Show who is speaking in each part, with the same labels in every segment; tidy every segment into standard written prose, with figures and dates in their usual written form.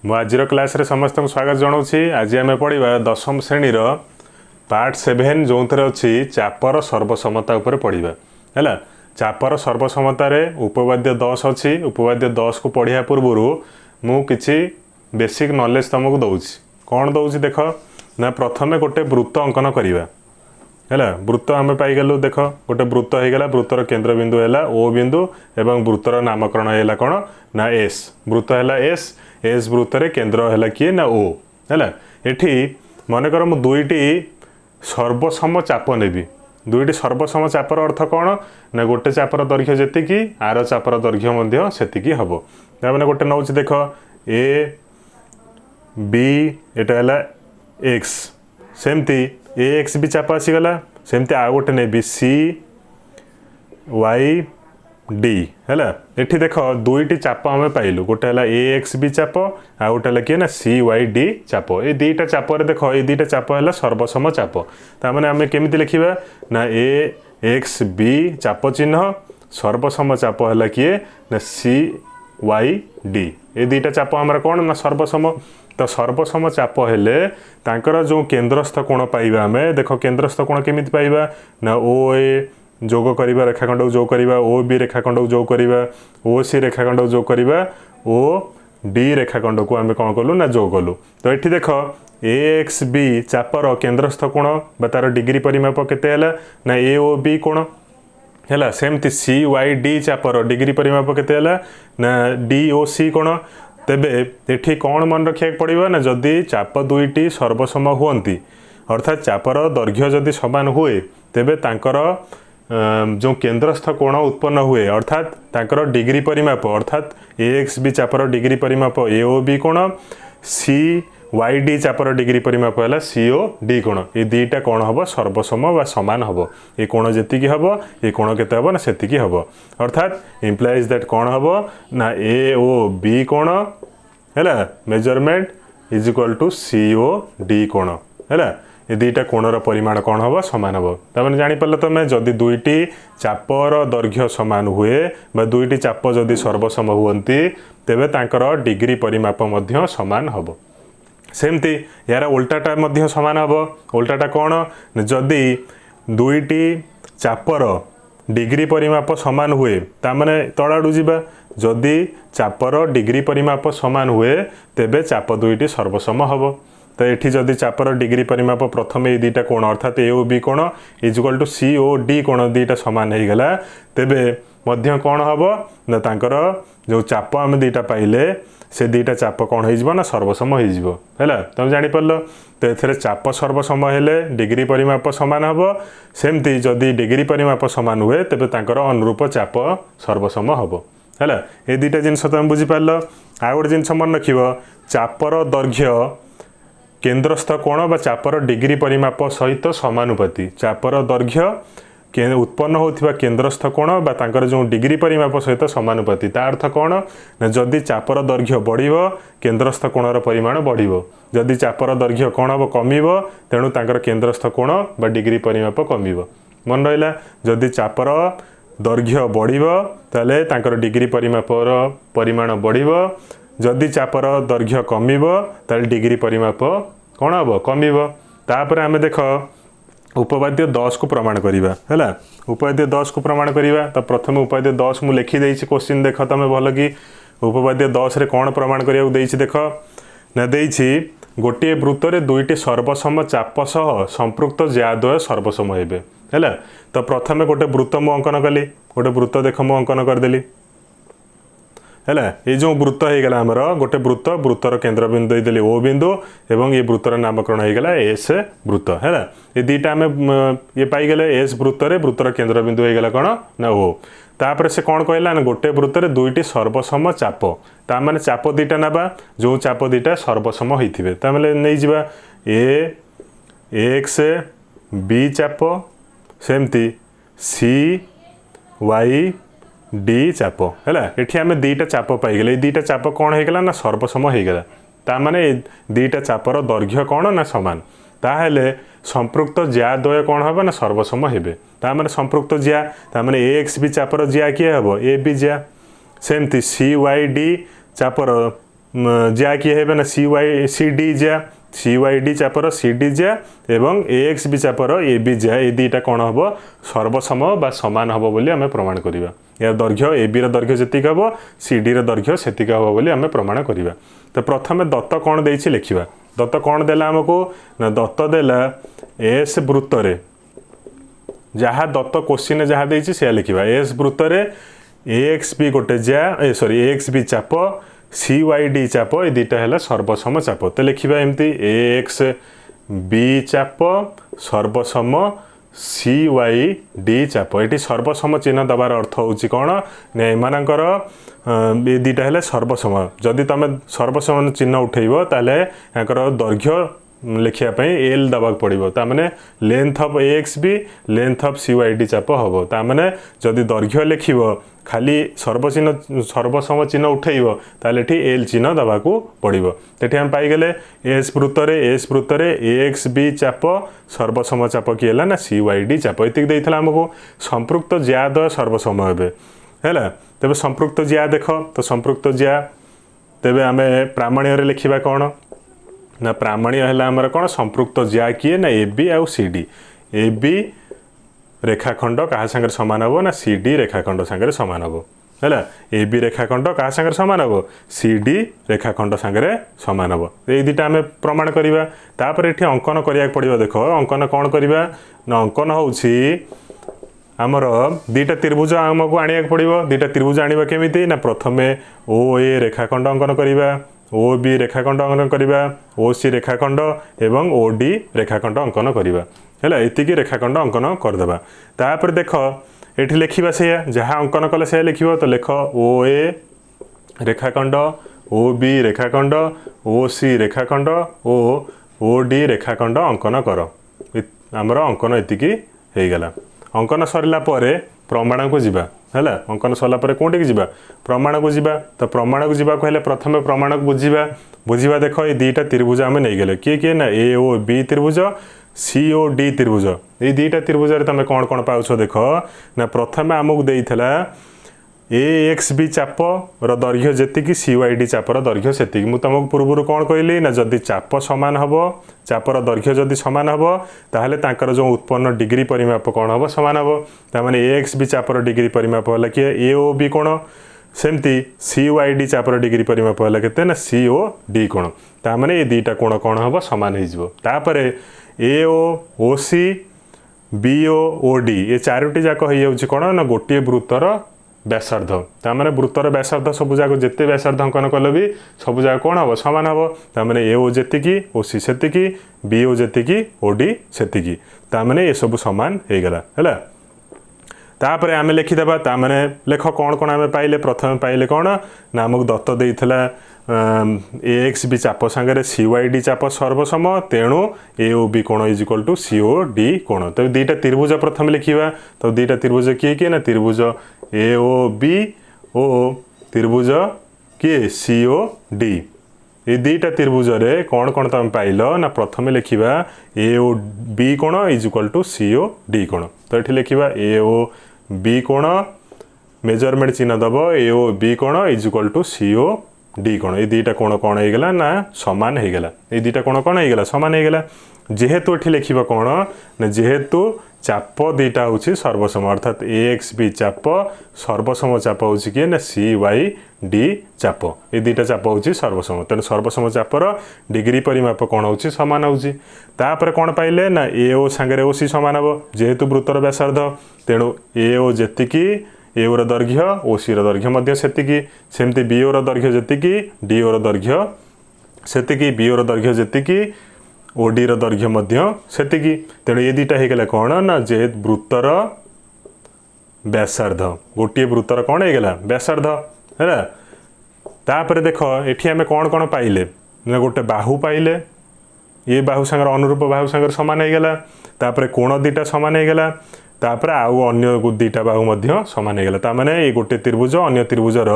Speaker 1: मु आज क्लास रे समस्त स्वागत जनाऊँगी। आज आम पढ़ा दशम श्रेणी पार्ट 7 जो थे अच्छी चापर सर्वसमता उपर पढ़ा है। चापर सर्वसमता उपवाद्य 10 अच्छी। उपवाद्य 10 को पढ़िया पूर्व मु किछि बेसिक नॉलेज तुमको दौची। कौन दौची देख ना प्रथमे गोटे वृत्त अंकन करवा है। वृत्त आम पाइगलु देख गोटे वृत्त हो गला। वृत्तर केन्द्र बिंदु है ओ बिंदु एवं वृत्तर नामकरण है कौन ना एस। वृत्त है एस। एस वृत्तर केन्द्र है किए ना ओ है। एठी मनकर मु दुईटी सर्वसम चाप नेबी। दुईटी सर्वसम चापर अर्थ कौन ना गोटे चापर दैर्घ्य जेतिकी आर चापर दैर्घ्य सेतिकी हम। मैंने गोटे नौ देख ए बी एटा है एक्स सेमती ए एक्स भी चाप आसीगला। सेमती आ गोटे नेबी सी वाई डी है। एठी देख दुईटी चाप आम पाइलु। गोटे है ए एक्स बी चाप आ गोटे है किए ना सी वाई डी चाप। ये दुईटा चाप देख ये दुईटा चाप है सर्वसम चाप। ताने आम केमिति लिखिबा ना ए एक्स बी चाप चिन्ह सर्वसम चाप है किए ना सी वाई डी। ये दुईटा चाप आमर कौन ना सर्वसम। तो सर्वसम चाप हेले तांकर जो केन्द्रस्थ कोण पाइबा आम देख केन्द्रस्थ कोण केमिति पाइबा ना ओ ए जोग करिबा रेखाखंड को जोग करिबा ओ बी रेखाखंड को जोग करिबा ओ सी रेखाखंड को जोग करिबा ओ डी रेखाखंड को आम कौन कलु ना जोग कलु। तो ये देख ए एक्स बी चापर केन्द्रस्थ कोण बा तार डिग्री परिमाप केते हैला ना ए ओ बी कोण है। सेमती सी वाई डी चापर डिग्री परिमाप केते हैला ना डी ओ सी कोण। तेबे एठी कौन मन रखा पड़ो ना जदि चाप दुईटी सर्वसम हुअंती अर्थात चापर दैर्घ्य जदि समान हुए तेबे तांकर जो केन्द्रस्थ कोण उत्पन्न हुए अर्थात तांकर डिग्री परिमाप अर्थात ए एक्स बी चापर डिग्री परिमाप ए ओ बी कोण सी वाई डी चापर डिग्री परिमाप है सी ओ डी कोण। ये दुईटा कौन हम सर्वसम व सामान हम। ये कोण जी हम ये कोण केते हम ना सेतिकी हम। अर्थात इम्प्लाइज दैट कौन हम ना ए ओ बी कोण है measurement is equal to C O D कोण है। ये दुईटा कोणर परिमाण कौन हम सामान हम। तमें जापर तुम जदि दुईटी चापर दैर्घ्य सामान हुए बा दुईटी चाप जदि सर्वसम हुअंती तेबे तांकर डिग्री परिमाप मध्य सामान हम। सेमती यार उल्टाटा मध्य सामान हम। उल्टाटा कौन जदि दुईटी चापर डिग्री परिमाप सामान हुए तामाने तड़ाड़ू जावा। जदि चापर डिग्री परिमाप सामान हुए तेबे चाप दुईटी सर्वसम हम। तो ये जदि चापर डिग्री परिमाप प्रथम ये दुईटा कोण अर्थात ए ओ बी कोण is equal to C O D कोण दुईटा सामान हो गला तेबे मध्य कौन हम ना तांकर जो चाप आम दुईटा पाइले से दुईटा चाप कौन हो ना सर्वसम हो। तुम जापर तो ये चाप सर्वसम हेले डिग्री परिमाप सामान हम। सेमती जदि डिग्री परिमाप सामान हुए तेबे तांकर अनुरूप चाप सर्वसम हम है। ये दुईटा जिनस तुम बुझीपार। आ गोटे जिनस मन रख चापर दैर्घ्य केन्द्रस्थ कोण बा चापर डिग्री परिमाप सहित समानुपाती। चापर दैर्घ्य उत्पन्न होथिबा केन्द्रस्थ कोण बा तांकर जो डिग्री परिमाप सहित समानुपाती। ता अर्थ कौन ना जदि चापर दैर्घ्य बढ़िबो केन्द्रस्थ कोणर परिमाण बढ़िबो। जदि चापर दैर्घ्य कौन हम कमिबो तेणु तांकर केन्द्रस्थ कोण बा डिग्री परिमाप कमिबो। मन रहिला जदि चापर दैर्घ्य बढ़िबो ताले तांकर डिग्री परिमापर परिमाण बढ़िबो। जदि चापर दैर्घ्य कमिबो ताले डिग्री परिमाप कौन हम कमिबो। तापर आमे देख उपवाद्य 10 को प्रमाण करिबा हैला। उपवाद्य 10 को प्रमाण करिबा। तो प्रथम उपवाद्य 10 मु लिखि देइछि क्वेश्चन देख तमे भल कि उपवाद्य 10 रे कौन प्रमाण करिया देइछि देख ना देइछि गोटे वृत्तरे दुईटी सर्वसम चाप सह संपृक्त ज्याद्वय सर्वसम हेबे हैला। तो प्रथमे गोटे वृत्त मु अंकन कली। गोटे वृत्त देख मु अंकन करदेली है। ये जो वृत्त हो गला आमर गोटे वृत्त वृत्तर केन्द्र बिंदु देदेली ओ बिंदु एवं ये वृत्तर नामकरण हो गला एस वृत्त है। ये दुईटा आम ये पाईगले एस वृत्तर वृत्तर केन्द्र बिंदु हो गला कौन ना ओ। तापर से कौन कहला ना गोटे वृत्तर दुईटी सर्वसम चाप ता माने चाप दुईटा नाबा जो चाप दुईटा सर्वसम होइथिबे ता माने नै जिबा ए एक्स बी चाप सेमती सी वाई डी चाप है। ये आम दुईटा चाप पाईगले। दुईटा चाप कौन हो गला ना सर्वसम हो गला। ता माने दुईटा चापर दैर्घ्य कौन ना सामान। ताहेले संपृक्त ज्याद्वय कौन हम ना सर्वसम हेबे। ता माने संपृक्त ज्या ता माने ए एक्स बी चापर ज्या किए हम ए बी ज्या। सेमती सी वाई डी चापर ज्या किए हेबे ना सी डी ज्या सी वाई डी चापर सी डी ज्या एवं ए एक्स बी चापर ए बी ज्या ए दुईटा कौन हम सर्वसम बा समान हम बोली आम प्रमाण करवा यार दैर्घ्य ए बी दैर्घ्य जी हम सी डी दैर्घ्य से हम बोली आम प्रमाण करवा। तो प्रथम दत्त कौन दे लिखा दत्त कौन देला आमको ना दत्त देला एस वृत्त जहाँ दत्त क्वेश्चन जहाँ देछि से लिखा एस वृत्त ए एक्स बी गोटे ज्या सॉरी ए एक्स बी चाप सी वाई डी चाप ये दुईटा है सर्वसम चाप। तो लिखा एमती ए एक्स बी चाप सर्वसम सी वाई डी चाप ये सर्वसम चिन्ह दबार अर्थ होची कौन ना एमानकर ये दुईटा है सर्वसम जदि तुम सर्वसम चिन्ह उठेब ताले याकर दैर्घ्य लिखापी एल दबाक पड़ो ताने length of A X B length of C Y D चाप हम ताने जदि दैर्घ्य लिख खाली सर्वसम चिन्ह उठेब ताले एल चिन्ह दबाक पड़ो। तो आम पाईगले एस वृत्त ए एक्स बी चाप सर्वसम चाप किए ना सी वाई डी चाप ये आमको संपृक्त ज्याद सर्वसम है तेज संपृक्त ज्या देख तो संपृक्त ज्या तेज आम प्रामाण्य लिखा कौन ना प्रामाण्य है आमर कौन संपृक्त ज्या किए ना ए बी आउ सी डी ए बी रेखाखंड क्या सागर सामान हम ना सी डी रेखाखंड सागर सामान हम है ए बी रेखाखंड क्या सागर सामान हम सी डी रेखाखंड सागर सामान हम ये दुटा आम प्रमाण करवा। तापर ये अंकन करा पड़ो देख अंकन कौन करवा ना अंकन हूँ आमर दुईटा त्रिभुज आमको आने पड़ो दुईटा त्रिभुज आने केमी ना प्रथम ओ ए रेखाखंड अंकन करवा ओ बी रेखाखंड अंकन करवा ओ सी रेखाखंड एवं ओ डी रेखाखंड अंकन करवा है एतिकी रेखाखंड अंकन करदे। तापर देख ये लिखा से जहाँ अंकन कले से लिख तो लेख ओ ए रेखाखंड ओ बी रेखाखंड ओ सी रेखाखंड ओ डी रेखाखंड अंकन कर आमर अंकन एतिकी हो गला। अंकन सरला प्रमाण को जीवा है अंकन सरला कौटी जावा प्रमाण को जीवा। तो प्रमाण को जीवा कहले प्रथम प्रमाण को बुझा देख ये दुईटा त्रिभुज आम नहीं गले किए ना ए ओ बी त्रिभुज सी ओ डी त्रिभुज ये दुईटा त्रिभुज तुम कौन कौन पाउछ देख ना प्रथम आमको देइथला ए एक्स बी चाप दैर्घ्य जी सी वाई डी चापर दैर्घ्य से मुझे तुमको पूर्व कौन कहली ना जदि चाप सामान हम चापर दैर्घ्य जदि सामान हम ताहले तांकर जो उत्पन्न डिग्री परिमाप कौन हम सामान हम ताने ए एक्स बी चापर डिग्री परिमाप है किए ए ओ बी कोण सेमती सी वाई डी चापर डिग्री परिमाप है के ना सी ओ डी कोण ताने ये दुईटा कोण कौन हम सामान होपर ए ओ सी बी ओ डी ये चारोटी जाक हो कौन ना गोटे वृत्तर व्यासार्ध ताने वृत्तर व्यासार्ध सब जाक जिते व्यासार्ध अंकन कले भी सब जाक कौन हम सामान हम ताने ए ओ जी ओ सी से बी ओ जी ओ डी से ताने ये सब सामान हो गला है। तापर आम लिखिदेबा ताने लेख कौन कौन आम पाइले प्रथम पाइले कौन ना आमको दत्त देइथला ए एक्स बी चाप सांगे सी वाई डी चाप सर्वसम तेणु ए ओ बी कोण is equal to C O D कोण। तो दुईटा त्रिभुज प्रथम लिखा तो दुईटा त्रिभुज किए ना त्रिभुज ए ओ बी ओ त्रिभुज किए सी ओ डी ये दुईटा त्रिभुज रे कौन कौन तुम पाइल ना प्रथम लिखा ए ओ बी कोण is equal to C O D कोण। तो ये लिखा ए ओ बी कोण मेजरमेंट चिन्ह दब ए ओ बी कोण is equal to C O D कोण ये दुईटा कोण कौन हो गला ना सामान हो गला ये दुईटा कोण कौन हो गला सामान हो गला। जेहेतु ये लिखा कौन ना जेहेतु चाप दुईटा हूँ सर्वसम अर्थात ए एक्स बी चाप सर्वसम चाप हूँ किए ना सी वाई डी चाप ये दुईटा चाप हूँ सर्वसम तेणु सर्वसम चापर डिग्री परिमाप कौन हूँ सामान हूँ। तापर कौन पाइले ना ए ओ सांगे ओ सी सामान हम जेहेतु वृत्तर व्यासार्ध तेणु ए ओ जी ए ओर दैर्घ्य ओ सी दैर्घ्य सेमती बी ओर दैर्घ्य जी डी ओर दैर्घ्य से बी ओर दैर्घ्य जी ओ डी दैर्घ्य से तेणु ये दुईटा हो कौन ना जे वृत्तर व्यासार्ध गोटे वृत्तर कौन हो व्यासार्ध है। तापर देख ये आम कौन कौन पाइले ना गोटे बाहु पाइले ये बाहु सांगर अनुरूप बाहु सांगर सामान हो गला। तापर कोण दुईटा सामान हो गला तापर आउ अन्य दुईटा बाहु मध्य सामान हो गला तामाने ये गोटे त्रिभुज अन्य त्रिभुजर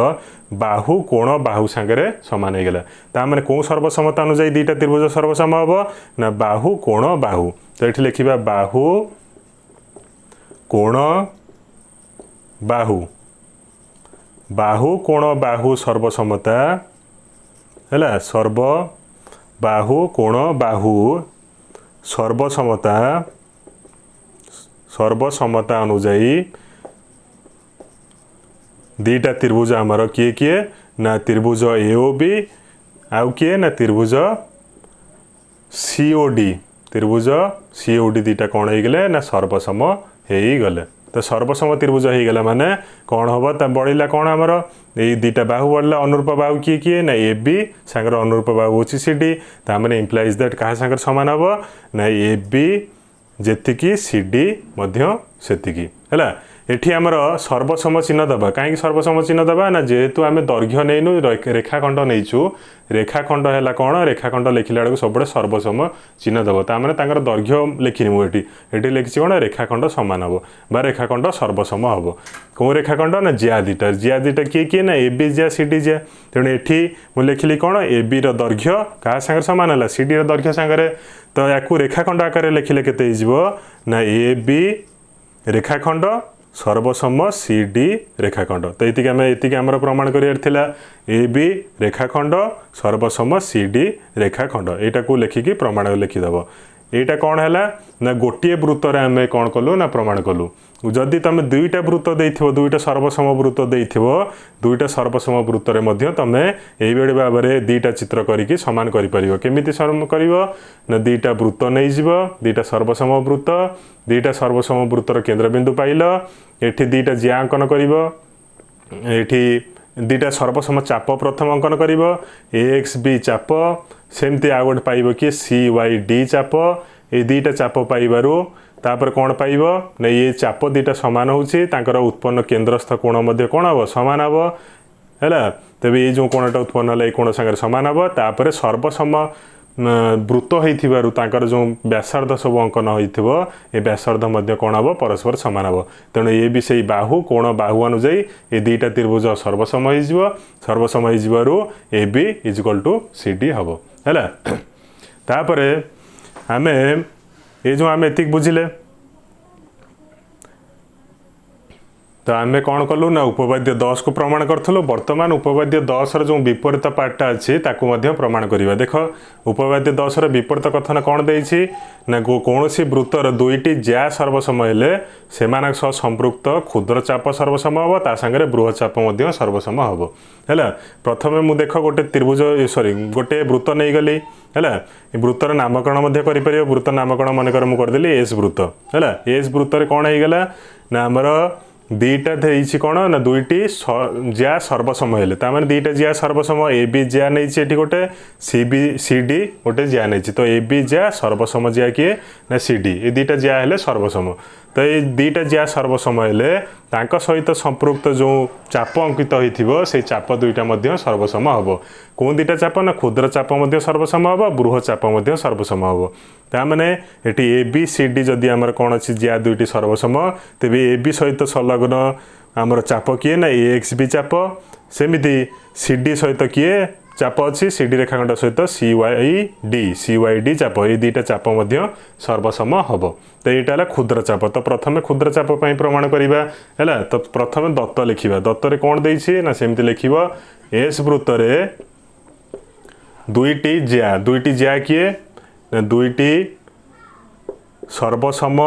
Speaker 1: बाहु कोण बाहु सांगे सामान हो गला तामाने कौ सर्वसमता अनुसार दुईटा त्रिभुज सर्वसम हम ना बाहु कोण बाहु। तो ये लिखा बाहु कोण बाहु बाहु कोण बाहु सर्वसमता है सर्व बाहु कोण बाहु सर्वसमता अनुजाई दीटा त्रिभुज आमर किए किए ना त्रिभुज एओबी आउ किए ना त्रिभुज सीओडी दीटा कौन हो गले ना सर्वसम हो गले। तो सर्वसम त्रिभुज हो गला माने कौन हम बढ़ला कौन आमर ये दीटा बाहु बढ़ला अनुरूप बाहु किए किए ना ए बी सांगर अनुरूप बाहु होची सी डी तामने इम्प्लाइज दैट कहा सांगर समान हम ना ए बी जेतिकी सी डी मध्य सेतिकी है। एठी आमर सर्वसम चिन्ह दबा कहीं सर्वसम चिन्ह दबा ना जेहेतु आम दैर्घ्य नहींनु रेखाखंड नहींचु रेखाखंड है कौन रेखाखंड लिखला बेलू सब सर्वसम चिन्ह दब ताने दैर्घ्य लिखिनी मुझे ये लिखी कौन रेखाखंड सामान हम बा रेखाखंड सर्वसम हम कौ रेखाखंड ना जिया दीटा किए किए ना A B Jiya C D जिया तेणु ये मुझे लिखिली कौन ए बी दैर्घ्य क्या सागर सामान है सी डी दैर्घ्य सागर तो या रेखाखंड आकार लिखिले केते ना ए बी रेखाखंड सर्वसम सी डी रेखाखंड। तो ये आमर प्रमाण कर ए बी रेखाखंड सर्वसम सी डी रेखाखंड यहाँ को लिखिकी प्रमाण लिखिदेव। यहाँ कौन है ना गोटे वृत्तर आम कौन कलु ना प्रमाण कलु जदि तुम दुईटा वृत्त देइथिबो दुईटा सर्वसम वृत्त देइथिबो दुईटा सर्वसम वृत्तर मध्य तुम एइबेड भाव में दुईटा चित्र करिकी समान करि परिबो केमिति सम करिवो ना दुईटा वृत्त नै जिवो दुईटा सर्वसम वृत्तर केंद्रबिंदु पाइल एठी दुईटा जिया अंकन करिवो एठी दुईटा सर्वसम चाप प्रथम अंकन करिवो एक्स बी चाप सेमती आ गोटे पाइबो कि सी वाई डी चाप ये दुईटा चाप पाइबारु तापर कौन पाइब ना ये चाप दुईटा सामान होची तांकर उत्पन्न केंद्रस्थ कोण मध्य कौन हम सामान हम है तेज ये जो कोणटा उत्पन्न है कोण सागर सामान हम तापर सर्वसम वृत्त होइथिबारु तांकर जो व्यासार्ध सब अंकन होइथिबो ए व्यासार्ध मध्य कौन हम परस्पर सामान हम तेणु ये भी से बाहु कोण बाहु अनुजाई ये दुईटा त्रिभुज सर्वसम हो A B is equal to C D हम है। तापर आम ये जो आम एतिक बुझिले तो आम कौन कलु ना उपपाद्य 10 को प्रमाण करूँ बर्तमान उपपाद्य 10 जो विपरीत पार्टा अच्छी ताकू प्रमाण करवा देख उपपाद्य 10 विपरीत कथन कौन देछि ना कौन सी वृत्तर दुईटी ज्या सर्वसम हेले सेमान सह संपृक्त क्षुद्र चाप सर्वसम हम ता सांगे बृहत चाप सर्वसम हम है। प्रथमे मु देख गोटे त्रिभुज सॉरी गोटे वृत्त नहीं गली है वृत्तर नामकरण कर वृत्त नामकरण मनकर मुझे करदेली एस वृत्त है एस वृत्तर कौन हो गला ना आमर दुईटा देइछि कौन ना दुईटी ज्या सर्वसम हेले ताମାନେ दुईटा ज्या सर्वसम ए बी ज्या नहीं गोटे सी डी गोटे ज्या नहीं तो ए बी ज्या सर्वसम ज्या किए ना सी डी ये दुईटा ज्या हेले सर्वसम तो ये दुईटा ज्या सर्वसम हेले तांका सहित संपृक्त जो चाप अंकित होइथिबो से चाप दुईटा मध्य सर्वसम हम कौन दुईटा चाप ना क्षुद्र चाप मध्य सर्वसम हम बृहत चाप मध्य सर्वसम हम ताମାନେ एटी ए बी सी डी जदि आमर कौन अच्छी ज्या दुईटी सर्वसम तेबे ए बी सहित संलग्न आमर चाप किए ना ए एक्स बी चाप सेमिति सी डी सहित किए चाप अच्छी सी डी रेखाखंड सहित सी वाई डी चाप ये दुईटा चाप मध्य सर्वसम हम तो यहाँ है क्षुद्र चाप तो प्रथम क्षुद्र चाप प्रमाण करवा है तो प्रथम दत्त लिखा दत्तर कौन देछि ना सेमती लिख एस वृत्तर दुईटी ज्या किए दुईटी सर्वसम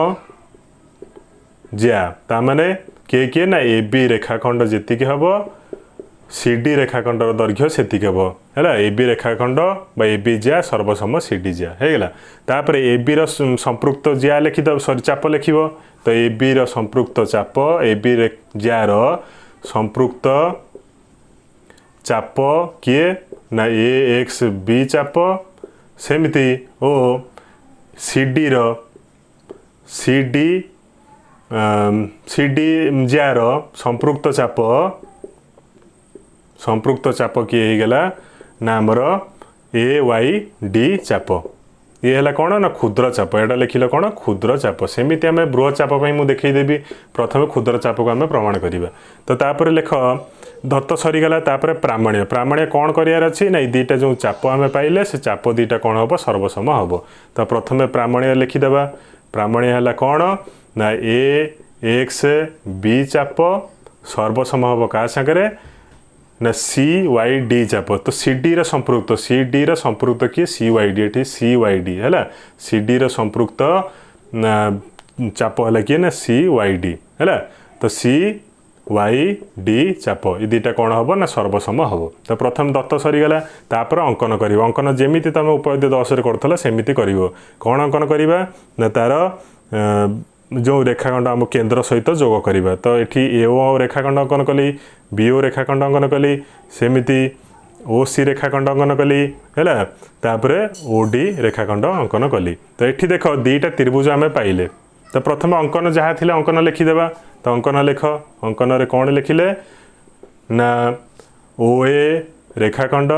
Speaker 1: ज्या तामाने किए ना ए बी रेखाखंड जीक हम सी डी रेखाखंड दैर्घ्य सेतिक हम है ए बी रेखाखंड बा ए बी ज्या सर्वसम सी डी ज्या होगा तापर ए बी संपृक्त ज्या लिखिद सॉरी चाप लिख तो ए बी संपृक्त चाप ए बी ज्यार संपृक्त चाप किए ना ए एक्स बी चाप सेमिति ओ सी डी जार संपृक्त चाप किए हो गला ना आमर ए वाई डी चाप ये है कौन ना क्षुद्र चाप यहाँ लिखिल कौन क्षुद्र चाप सेमती आम बृहत चाप मुझे देखईदेवी प्रथम क्षुद्र चाप को आम प्रमाण करवा तो तापर लिख दत्त सरीगला प्रामाण्य कौन करार अच्छी ना दुईटा जो चाप आम पाइले से चाप दुईटा कौन हम सर्वसम हम तो प्रथम प्रामाण्य लिखिदेवा प्रामाण्य है कौन ना ए एक्स बी चाप सर्वसम हम क्या सागर ना CYD चाप तो CD ର संपृक्त CD ର संपृक्त किए CYD एठी CYD हैला CD ର संपृक्त चाप हैला किए ना CYD हैला तो CYD चाप ए दुटा कौन हम ना सर्वसम हम तो प्रथम दत्त सरीगला तापर अंकन कर अंकन जमी तुम उपद्य 10 कर सेमती कर कौन अंकन करवा ना तार जो रेखाखंड आम केन्द्र सहित जोग करवा तो ये AO रेखाखंड अंकन कली BO रेखाखंड अंकन कली सेमती OC रेखाखंड अंकन कली है तापर OD रेखाखंड अंकन कली तो ये देख दुईटा त्रिभुज आम पाइले तो प्रथम अंकन जहाँ थी अंकन लिखिदेवा तो अंकन लेख अंकन रे कौन लिखिले ना OA रेखाखंड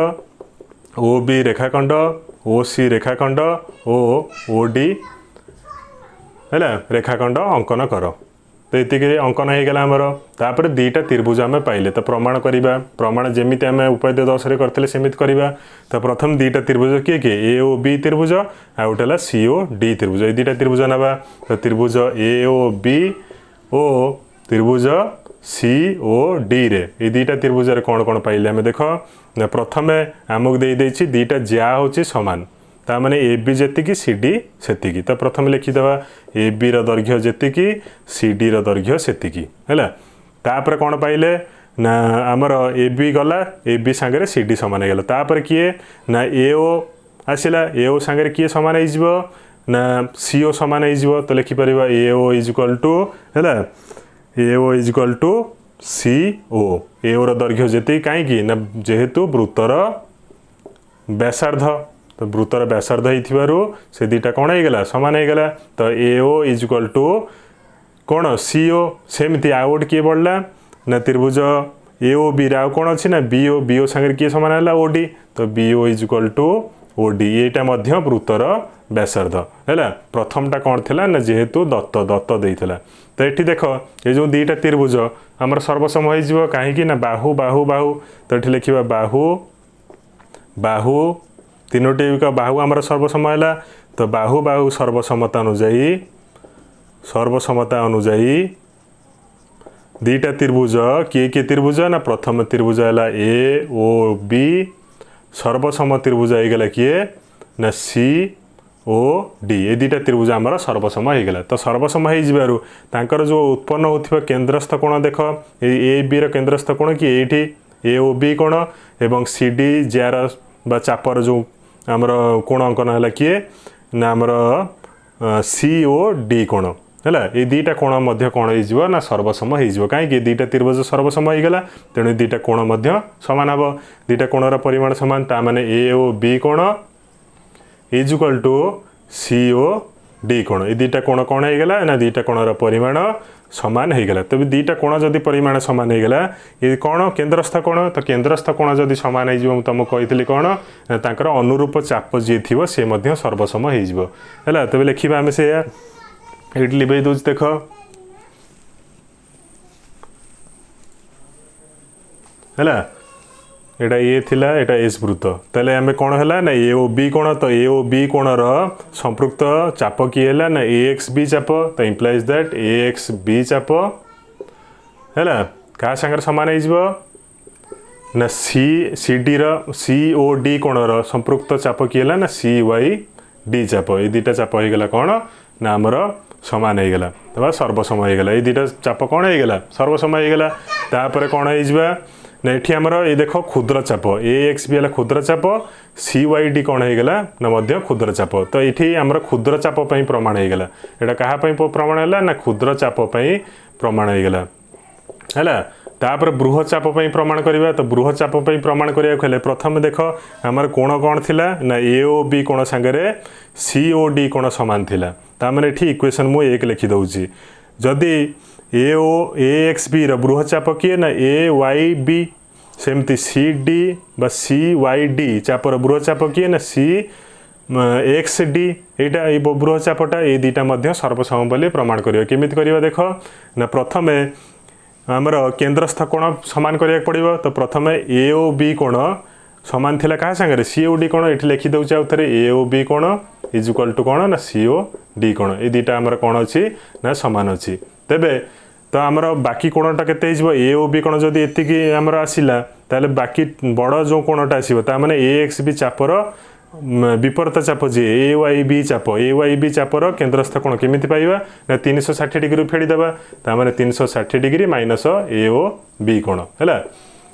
Speaker 1: OB रेखाखंड OC रेखाखंड OD है रेखाखंड अंकन कर तो ये अंकन हो गला आमर तापर दुईटा त्रिभुज आम पाइले तो प्रमाण करवा प्रमाण जमी आम उपाध्याय 10 करते सेमती करवा तो प्रथम दुईटा त्रिभुज किए किए AOB त्रिभुज आ गोटे COD त्रिभुज ये दुईटा त्रिभुज ना तो त्रिभुज AOB ओ त्रिभुज COD रे ये दुईटा त्रिभुज कौन कौन पाइले आम देख प्रथम आमको देदेछि दुईटा ज्या होची समान ताने AB जेतिकी CD सेतिकी तो प्रथम लिखिदेवा AB रो दैर्घ्य जेतिकी CD रो दैर्घ्य सेतिकी हैला तापर कौन पाइले ना आमर AB गला AB सांगरे CD समान हो गला तापर किए ना AO आसिला AO सांगरे किए समान हो जिवो ना CO समान हो जिवो तो लिखि परिबा AO इज इक्वल टू हैला AO is equal to CO AO रो दैर्घ्य जेतिकी काहे कि ना जेहेतु वृत्तर व्यासार्ध तो वृत्तर व्यासार्ध से दुईटा कौन हो गला समान हो गला तो AO इज इक्वल टू कौन CO सेमती आउ गोटे किए बढ़ला ना त्रिभुज AOB आउ कौन अच्छी ना BO BO सांगे किए समान है OD तो BO is equal to OD येटा मध्य वृत्तर व्यासार्ध है प्रथमटा कौन थिला ना जेहेतु दत्त दत्त देइथिला तो ये देख ये जो दुईटा त्रिभुज आमर सर्वसम हो कहीं ना बाहु बाहु बाहु तो ये लिखा बाहु बाहु तीनोटी का बाहु आमर सर्वसम है तो बाहु बाहु सर्वसमता अनुजाई दुईटा त्रिभुज किए त्रिभुज ना प्रथम त्रिभुज है AOB सर्वसम त्रिभुज हो गला किए ना COD ये दुईटा त्रिभुज आमर सर्वसम हो गला तो सर्वसम हो जो उत्पन्न होथिबा केन्द्रस्थ कोण देख AB रो केन्द्रस्थ कोण कि एठी AOB कोण एवं CD जार बा चापर जो आमर कोण अंकन है किए ना आमर COD कोण है ये दुईटा कोण मध्य कौन हो ना सर्वसम हो कहीं दुईटा त्रिभुज सर्वसम हो गला तेणु दुईटा कोण मध्य समान हम दुईटा कोणर परिमाण समान ता माने AOB कोण इज इक्वल टू COD कोण ये दुईटा कोण कौन हो गला ना दुईटा कोणर परिमाण समान हो गला तबे दुईटा कोण जदि परिमाण समान हो गला ये कौन केन्द्रस्थ कोण तो केन्द्रस्थ कोण जदि समान हो तुमको कही कौन तांकर अनुरूप चाप जी थी सी सर्वसम हो तबे लिखा आम से ये लिखे दूस देख है एटा ये थिला एटा एस वृत्त ताले आमे कौन है ना AOB कोण तो AOB कोणर संपृक्त चाप किए है ना AXB चाप तो इम्प्लाइज दैट AXB चाप है क्या सांगे सामान हो ना CD COD कोणर संपृक्त चाप किए है ना CYD चाप ये दुईटा चाप हो गला कौन ना आमर समान हो गला तो सर्वसम हो गला ये दुईटा चाप कौन हो गला सर्वसम हो गला तापर कौन हो ना ये आमर ये देख क्षुद्र चाप AXB है क्षुद्र चाप CYD कौन हो गला ना मध्य क्षुद्र चाप तो ये आमर क्षुद्र चाप प्रमाण हो गला एटा क्या प्रमाण है ना क्षुद्र चाप प्रमाण हो गला है तापर बृहत चाप प्रमाण करवा तो बृहत चाप प्रमाण करा प्रथम देख आमर कोण कौन थिला ना AOB कोण सांगे COD कोण समान थिला तामाने एठी इक्वेशन मु एक लिखि दउची जदि AXB रो बृहत चाप किए ना AYB सेमती CD बा CYD चापर बृहत चाप किए ना XD एटा ये बृहत चापटा ये दुईटा मध्य सर्वसम बोली प्रमाण करियो केमिति करियो देख ना प्रथमे आमर केन्द्रस्थ कोण समान करिया पड़िबो तो प्रथमे AOB कोण समान थिला कहा सांगे COD कोण एठी लिखि दउची आ थरे AOB कोण इज इक्वल टू कोण ना COD कोण ये दुईटा आमर कोण अछि ना समान अछि तेबे तो आमर बाकी कोणटा केते हिजबो AOB कोण जदि एतिकी आमर आसिला ताले बाकी बड़ जो कोणटा आसीबो ता माने ए एक्स बी चापर विपरीत चाप जी ए वाई बी चापर केन्द्रस्थ कोण केमिति पाइबा ना 360 डिग्री फेडिदेबा ता माने 360 डिग्री माइनस ए ओ बी कोण हैला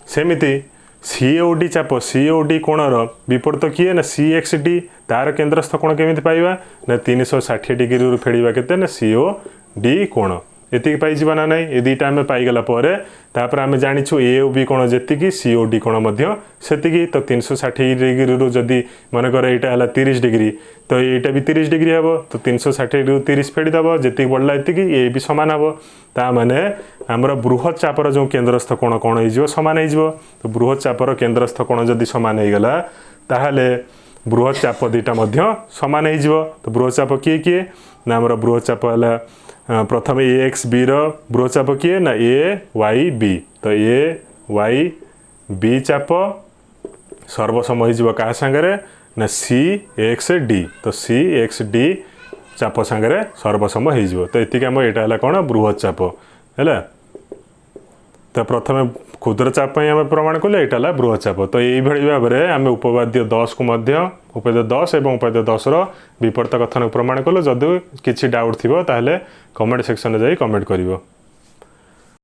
Speaker 1: सेमिति सीओडी चाप सीओडी कोणर विपरीत किए ना सी एक्स डी तार केन्द्रस्थ कोण केमिति पाइबा ना 360 डिग्री फेडिबा केते ना सीओ डी कोण एतिक पाइजिबा ना नहीं ए दुईटा आम पाइगला तापर आम जाचु ए ओ बी कोण जी सीओ डी कोण सेतिकी तो 360 डिग्री जदि मनकर यहाँ है 30 डिग्री तो यहाँ भी 30 डिग्री हम तो 360 डिग्री 30 फेडिदेव जी बढ़ला ये भी सामान हम ता माने आमर बृहत चापर जो केन्द्रस्थ कोण कौन हो सामान हो तो बृहत चापर केन्द्रस्थ कोण जदि सामान होगला ताहले बृहत चाप दुईटा सामान हो तो बृहत चाप किए ना आमर बृहत चाप है प्रथम ए एक्स बी बृहत चाप किए ना ए वाई बी तो ए वाई बी चाप सर्वसम हो क्या सांगे ना सी एक्स डी तो सी एक्स डी चाप सांगे सर्वसम हो तो ये आम यहाँ है कौन बृहत चाप है तो प्रथम क्षुद्र चाप आम प्रमाण कले यहाँ है बृहत चाप तो यही भाव में आम उपवाद्य 10 को उपवाद्य 10 और उपवाद्य 10 विपरीत कथन प्रमाण कलु जदि किसी डाउट थी ताहले कमेंट सेक्शन में जाई कमेंट करिवो।